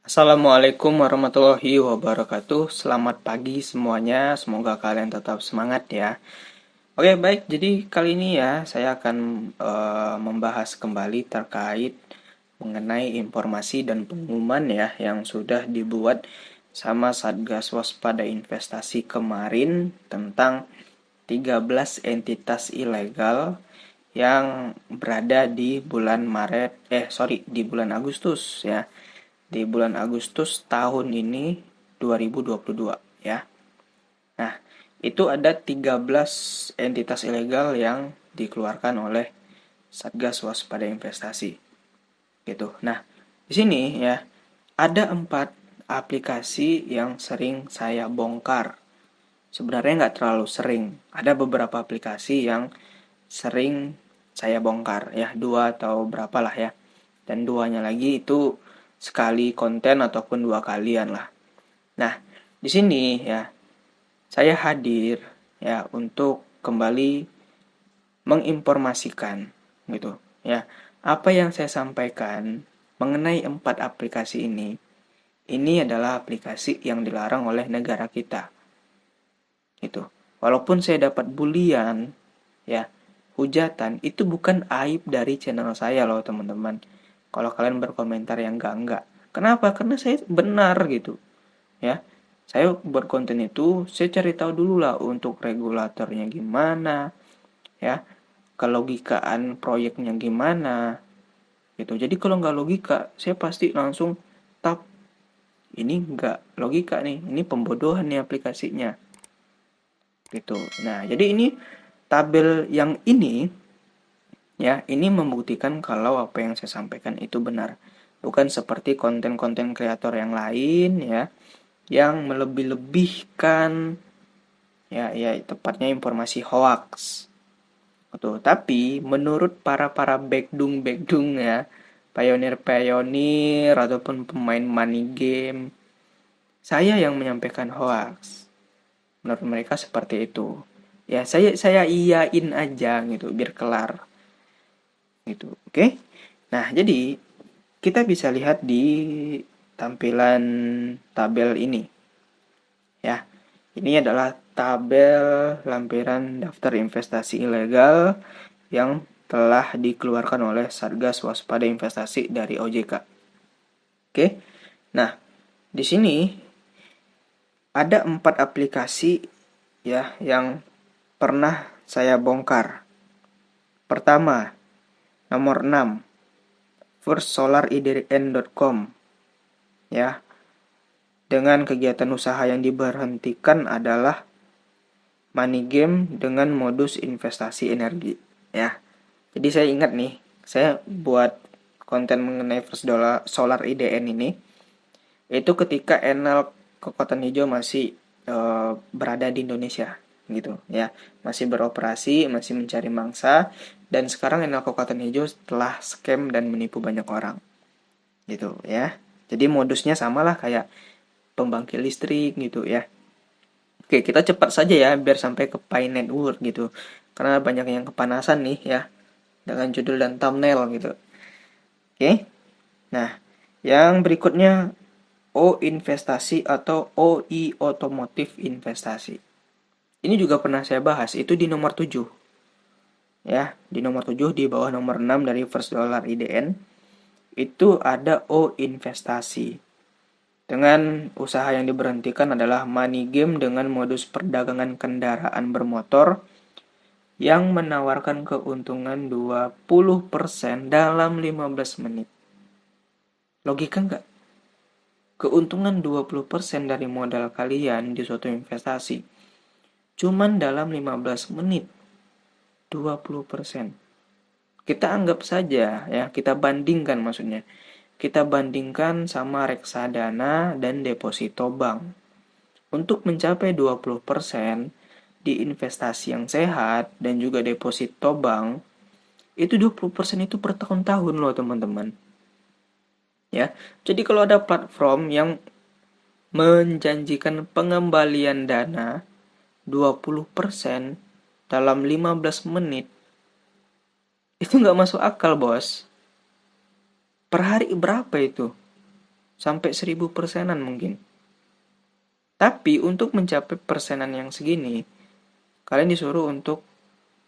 Assalamualaikum warahmatullahi wabarakatuh. Selamat pagi semuanya. Semoga kalian tetap semangat ya. Oke, baik. Jadi kali ini ya saya akan membahas kembali terkait mengenai informasi dan pengumuman ya yang sudah dibuat sama Satgas Waspada Investasi kemarin tentang 13 entitas ilegal yang berada di bulan di bulan Agustus ya, di bulan Agustus tahun ini 2022 ya. Nah, itu ada 13 entitas ilegal yang dikeluarkan oleh Satgas Waspada Investasi gitu. Nah, di sini ya ada 4 aplikasi yang sering saya bongkar. Sebenarnya nggak terlalu sering. Ada beberapa aplikasi yang sering saya bongkar ya, dua atau berapa lah ya. Dan duanya lagi itu sekali konten ataupun dua kalian lah. Nah, di sini ya saya hadir ya untuk kembali menginformasikan gitu ya. Apa yang saya sampaikan mengenai 4 aplikasi ini adalah aplikasi yang dilarang oleh negara kita. Gitu. Walaupun saya dapat bulian ya, hujatan itu bukan aib dari channel saya loh teman-teman. Kalau kalian berkomentar yang enggak. Kenapa? Karena saya benar gitu. Ya. Saya buat konten itu, saya cari tahu dulu lah untuk regulatornya gimana, ya, kelogikaan proyeknya gimana, gitu. Jadi kalau nggak logika, saya pasti langsung tap, ini nggak logika nih, ini pembodohan nih aplikasinya, gitu. Nah, jadi ini tabel yang ini ya, ini membuktikan kalau apa yang saya sampaikan itu benar. Bukan seperti konten-konten kreator yang lain ya, yang melebih-lebihkan ya tepatnya informasi hoax. Betul. Tapi menurut para backdung ya, pionir-pionir ataupun pemain money game, saya yang menyampaikan hoax. Menurut mereka seperti itu. Ya, saya iyain aja gitu biar kelar gitu. Oke? Nah, jadi kita bisa lihat di tampilan tabel ini ya. Ini adalah tabel lampiran daftar investasi ilegal yang telah dikeluarkan oleh Satgas Waspada Investasi dari OJK. Oke. Nah, di sini ada 4 aplikasi ya yang pernah saya bongkar. Pertama, nomor 6, firstSolarIDN.com ya. Dengan kegiatan usaha yang diberhentikan adalah money game dengan modus investasi energi ya. Jadi saya ingat nih, saya buat konten mengenai First Solar IDN ini itu ketika Enel Kekuatan Hijau masih berada di Indonesia gitu ya, masih beroperasi, masih mencari mangsa, dan sekarang Enel Kekuatan Hijau telah scam dan menipu banyak orang gitu ya. Jadi modusnya samalah kayak pembangkit listrik gitu ya. Oke, kita cepat saja ya biar sampai ke Pi Network gitu. Karena banyak yang kepanasan nih ya dengan judul dan thumbnail gitu. Oke. Nah, yang berikutnya O investasi atau OI otomotif investasi. Ini juga pernah saya bahas, itu di nomor 7. Ya, di nomor 7 di bawah nomor 6 dari First Dollar IDN itu ada O investasi. Dengan usaha yang diberhentikan adalah money game dengan modus perdagangan kendaraan bermotor yang menawarkan keuntungan 20% dalam 15 menit. Logika nggak? Keuntungan 20% dari modal kalian di suatu investasi cuman dalam 15 menit. 20%. Kita anggap saja ya, kita bandingkan maksudnya. Kita bandingkan sama reksadana dan deposito bank. Untuk mencapai 20% di investasi yang sehat dan juga deposito bank, itu 20% itu per tahun-tahun loh teman-teman. Ya. Jadi kalau ada platform yang menjanjikan pengembalian dana 20% dalam 15 menit, itu nggak masuk akal, bos. Per hari berapa itu? sampai 1000%-an mungkin. Tapi untuk mencapai persenan yang segini, kalian disuruh untuk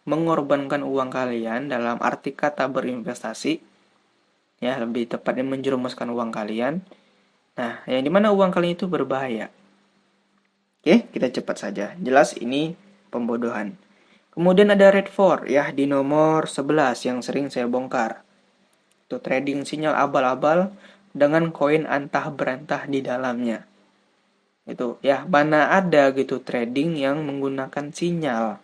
mengorbankan uang kalian, dalam arti kata berinvestasi, ya lebih tepatnya menjerumuskan uang kalian. Nah, yang dimana uang kalian itu berbahaya. Oke, kita cepat saja. Jelas ini pembodohan. Kemudian ada Red 4 ya di nomor 11 yang sering saya bongkar. Itu trading sinyal abal-abal dengan koin antah berantah di dalamnya. Itu ya, mana ada gitu trading yang menggunakan sinyal.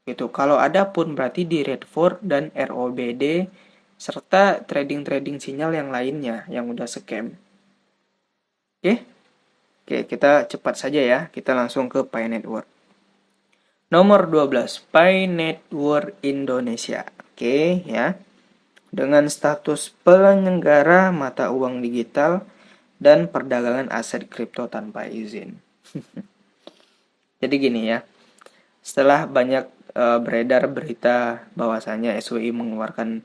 Gitu. Kalau ada pun berarti di Red 4 dan ROBD serta trading-trading sinyal yang lainnya yang udah scam. Oke? Oke, kita cepat saja ya. Kita langsung ke Pi Network. Nomor 12, Pi Network Indonesia. Oke, ya. Dengan status penyelenggara mata uang digital dan perdagangan aset kripto tanpa izin. Jadi gini ya. Setelah banyak beredar berita bahwasanya SWI mengeluarkan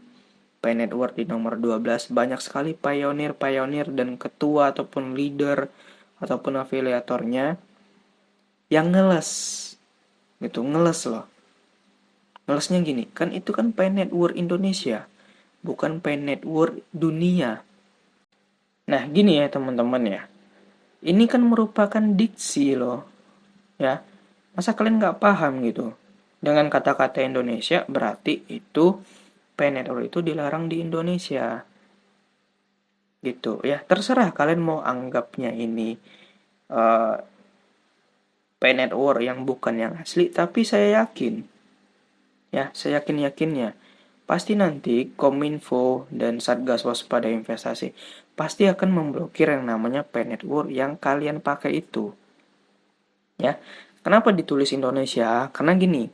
Pi Network di nomor 12, banyak sekali pionir-pionir dan ketua ataupun leader ataupun afiliatornya yang ngeles. Gitu, ngeles loh. Ngelesnya gini, kan itu kan Pi Network Indonesia, bukan Pi Network dunia. Nah, gini ya teman-teman ya. Ini kan merupakan diksi loh. Ya. Masa kalian nggak paham gitu? Dengan kata-kata Indonesia berarti itu Pi Network itu dilarang di Indonesia. Gitu ya. Terserah kalian mau anggapnya ini Pi Network yang bukan yang asli, tapi saya yakin ya, saya yakin-yakinnya pasti nanti Kominfo dan Satgas Waspada Investasi pasti akan memblokir yang namanya Pi Network yang kalian pakai itu. Ya. Kenapa ditulis Indonesia? Karena gini.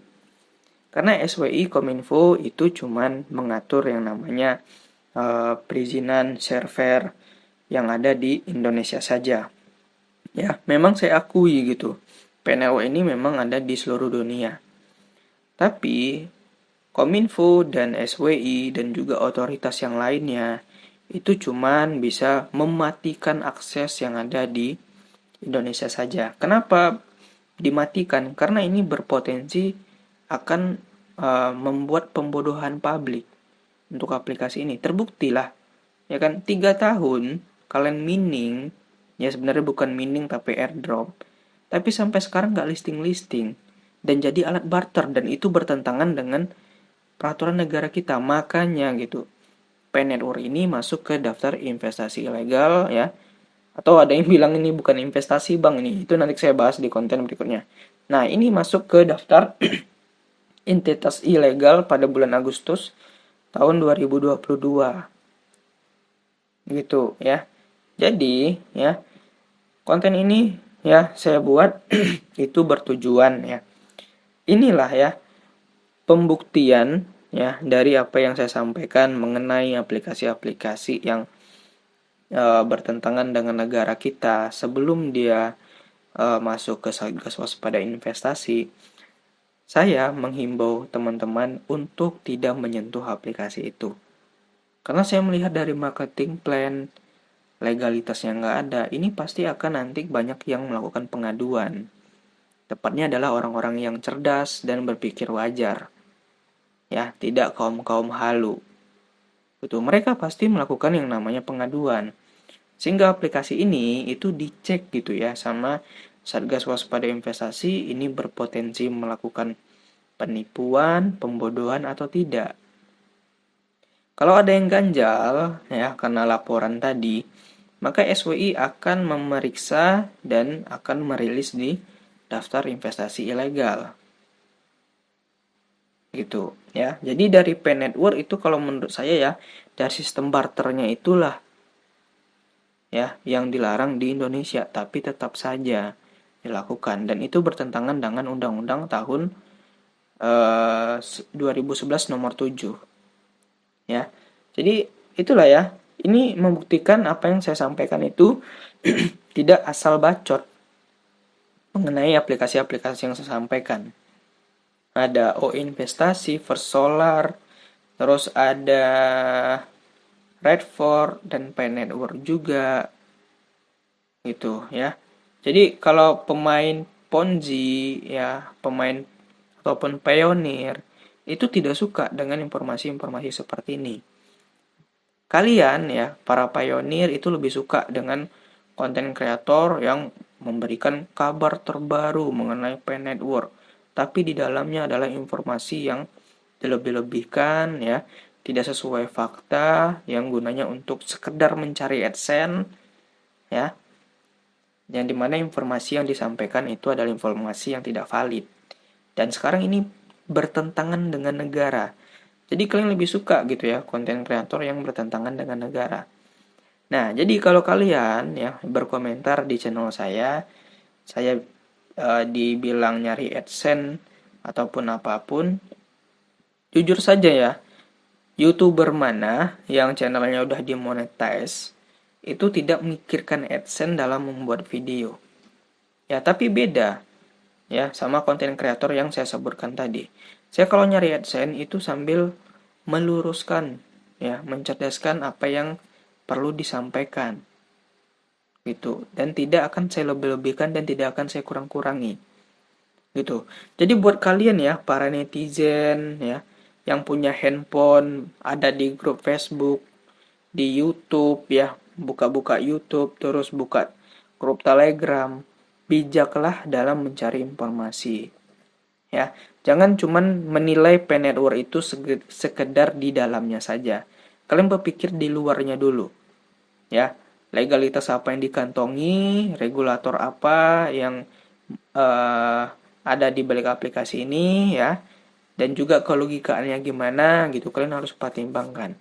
Karena SWI Kominfo itu cuman mengatur yang namanya perizinan server yang ada di Indonesia saja. Ya, memang saya akui gitu. PNO ini memang ada di seluruh dunia. Tapi Kominfo dan SWI dan juga otoritas yang lainnya itu cuman bisa mematikan akses yang ada di Indonesia saja. Kenapa dimatikan? Karena ini berpotensi akan membuat pembodohan publik untuk aplikasi ini. Terbuktilah, ya kan, 3 tahun kalian mining, ya sebenarnya bukan mining tapi airdrop, tapi sampai sekarang nggak listing-listing dan jadi alat barter, dan itu bertentangan dengan peraturan negara kita. Makanya gitu, Pi Network ini masuk ke daftar investasi ilegal ya. Atau ada yang bilang ini bukan investasi bang, ini itu nanti saya bahas di konten berikutnya. Nah, ini masuk ke daftar entitas ilegal pada bulan Agustus tahun 2022. Gitu ya. Jadi ya, konten ini ya saya buat itu bertujuan ya. Inilah ya pembuktian ya dari apa yang saya sampaikan mengenai aplikasi-aplikasi yang bertentangan dengan negara kita sebelum dia masuk ke Satgas Waspada Investasi. Saya menghimbau teman-teman untuk tidak menyentuh aplikasi itu. Karena saya melihat dari marketing plan, legalitas yang nggak ada, ini pasti akan nanti banyak yang melakukan pengaduan. Tepatnya adalah orang-orang yang cerdas dan berpikir wajar. Ya, tidak kaum-kaum halu. Betul, mereka pasti melakukan yang namanya pengaduan. Sehingga aplikasi ini itu dicek gitu ya sama Satgas Waspada Investasi, ini berpotensi melakukan penipuan, pembodohan atau tidak. Kalau ada yang ganjal ya karena laporan tadi, maka SWI akan memeriksa dan akan merilis di daftar investasi ilegal. Gitu ya. Jadi dari Pi Network itu kalau menurut saya ya, dari sistem barternya itulah ya yang dilarang di Indonesia, tapi tetap saja dilakukan dan itu bertentangan dengan Undang-Undang tahun 2011 nomor 7. Ya. Jadi itulah ya. Ini membuktikan apa yang saya sampaikan itu tidak asal bacot mengenai aplikasi-aplikasi yang saya sampaikan. Ada O Investasi, First Solar, terus ada Redford, dan P-Network juga. Gitu ya. Jadi kalau pemain Ponzi ya, pemain ataupun pionir itu tidak suka dengan informasi-informasi seperti ini. Kalian ya, para pionir itu lebih suka dengan konten kreator yang memberikan kabar terbaru mengenai P-Network, tapi di dalamnya adalah informasi yang dilebih-lebihkan ya, tidak sesuai fakta, yang gunanya untuk sekedar mencari AdSense ya, yang dimana informasi yang disampaikan itu adalah informasi yang tidak valid. Dan sekarang ini bertentangan dengan negara. Jadi kalian lebih suka gitu ya konten kreator yang bertentangan dengan negara. Nah, jadi kalau kalian ya berkomentar di channel saya dibilang nyari AdSense ataupun apapun, jujur saja ya, YouTuber mana yang channelnya udah dimonetize itu tidak memikirkan AdSense dalam membuat video. Ya, tapi beda ya sama konten kreator yang saya sebutkan tadi. Saya kalau nyari AdSense itu sambil meluruskan ya, mencerdaskan apa yang perlu disampaikan gitu, dan tidak akan saya lebih-lebihkan dan tidak akan saya kurang-kurangi gitu. Jadi buat kalian ya para netizen ya yang punya handphone, ada di grup Facebook, di YouTube ya, buka-buka YouTube terus buka grup Telegram, bijaklah dalam mencari informasi ya. Jangan cuman menilai P-Network itu sekedar di dalamnya saja. Kalian berpikir di luarnya dulu ya. Legalitas apa yang dikantongi, regulator apa yang ada di balik aplikasi ini ya, dan juga kelogikaannya gimana gitu, kalian harus pertimbangkan.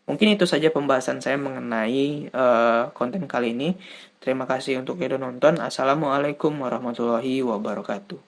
Mungkin itu saja pembahasan saya mengenai konten kali ini. Terima kasih untuk yang sudah nonton. Assalamualaikum warahmatullahi wabarakatuh.